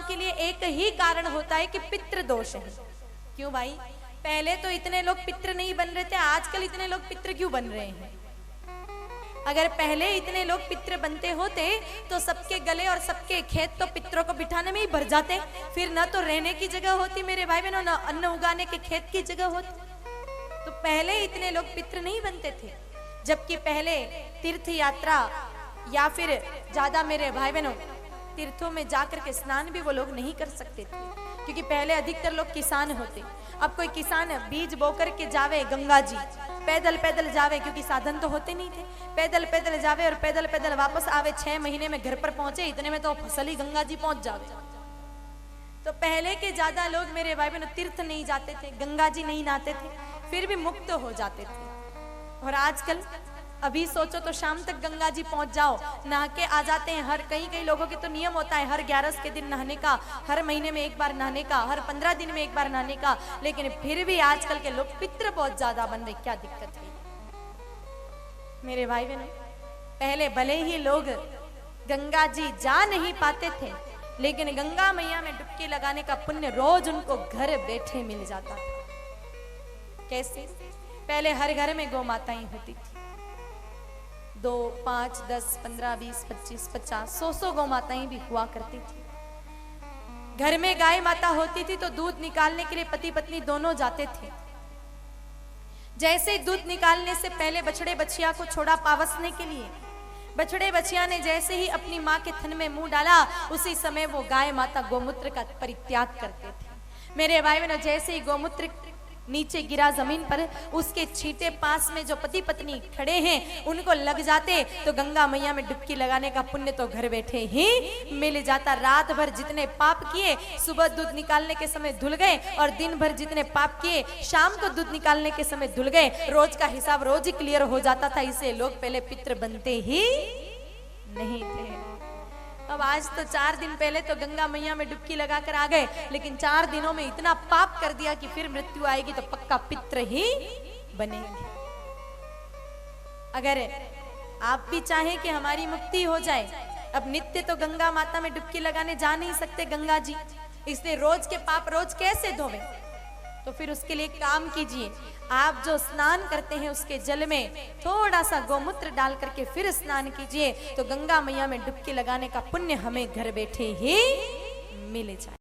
के लिए एक ही कारण होता है कि पितृ दोष है। क्यों भाई? पहले तो इतने लोग पितृ नहीं बन रहे थे, आजकल इतने लोग पितृ क्यों बन रहे हैं? अगर पहले इतने लोग पितृ बनते होते तो सबके गले और सबके खेत तो पितरों को बिठाने में ही भर जाते, फिर न तो रहने की जगह होती मेरे भाई बहनों, न अन्न उगाने के खेत की जगह होती। तो पहले इतने लोग पितृ नहीं बनते थे, जबकि पहले तीर्थ यात्रा या फिर ज्यादा मेरे भाई बहनों तीर्थों में जाकर के स्नान भी वो लोग नहीं कर सकते थे, क्योंकि पहले अधिकतर लोग किसान होते। अब कोई किसान बीज बोकर के जावे गंगा जी, पैदल पैदल जावे, क्योंकि साधन तो होते नहीं थे, पैदल पैदल जावे और पैदल पैदल वापस आवे, 6 महीने में घर पर पहुंचे, इतने में तो फसल ही गंगा जी पहुंच जावे। तो पहले के ज्यादा लोग मेरे भाई बहनों तीर्थ नहीं जाते थे, गंगा जी नहीं नहाते थे, फिर भी मुक्त हो जाते थे। और आजकल अभी सोचो तो शाम तक गंगा जी पहुंच जाओ, नहा के आ जाते हैं। हर कई लोगों के तो नियम होता है हर 11 के दिन नहाने का, हर महीने में एक बार नहाने का, हर 15 दिन में एक बार नहाने का, लेकिन फिर भी आजकल के लोग पितृ बहुत ज्यादा बन रहे। क्या दिक्कत है मेरे भाई बहनों? पहले भले ही लोग गंगा जी जा नहीं पाते थे, लेकिन गंगा मैया में डुबकी लगाने का पुण्य रोज उनको घर बैठे मिल जाता था। कैसे? पहले हर घर में गौ माताएं होती थी, 2, 5, 10, 15, 20, 25, 50, 100 गौ माताएं भी हुआ करती थी। घर में गाय माता होती थी तो दूध निकालने के लिए पति पत्नी दोनों जाते थे। जैसे ही दूध निकालने से पहले बछड़े बछिया को छोड़ा पावसने के लिए, बछड़े बछिया ने जैसे ही अपनी माँ के थन में मुंह डाला, उसी समय वो गाय माता गोमूत्र का परित्याग करते थे। मेरे भाई बहनों, जैसे ही गोमूत्र नीचे गिरा जमीन पर, उसके छींटे पास में जो पति पत्नी खड़े हैं उनको लग जाते, तो गंगा मैया में डुबकी लगाने का पुण्य तो घर बैठे ही मिल जाता। रात भर जितने पाप किए सुबह दूध निकालने के समय धुल गए, और दिन भर जितने पाप किए शाम को दूध निकालने के समय धुल गए। रोज का हिसाब रोज ही क्लियर हो जाता था। इसे लोग पहले पितृ बनते ही नहीं थे। अब आज तो 4 दिन पहले तो गंगा मैया में डुबकी लगाकर आ गए, लेकिन 4 दिनों में इतना पाप कर दिया कि फिर मृत्यु आएगी तो पक्का पितृ ही बनेंगे। अगर आप भी चाहें कि हमारी मुक्ति हो जाए, अब नित्य तो गंगा माता में डुबकी लगाने जा नहीं सकते गंगा जी, इसलिए रोज के पाप रोज कैसे धोवे? तो फिर उसके लिए काम कीजिए, आप जो स्नान करते हैं उसके जल में थोड़ा सा गोमूत्र डाल करके फिर स्नान कीजिए, तो गंगा मैया में डुबकी लगाने का पुण्य हमें घर बैठे ही मिल जाए।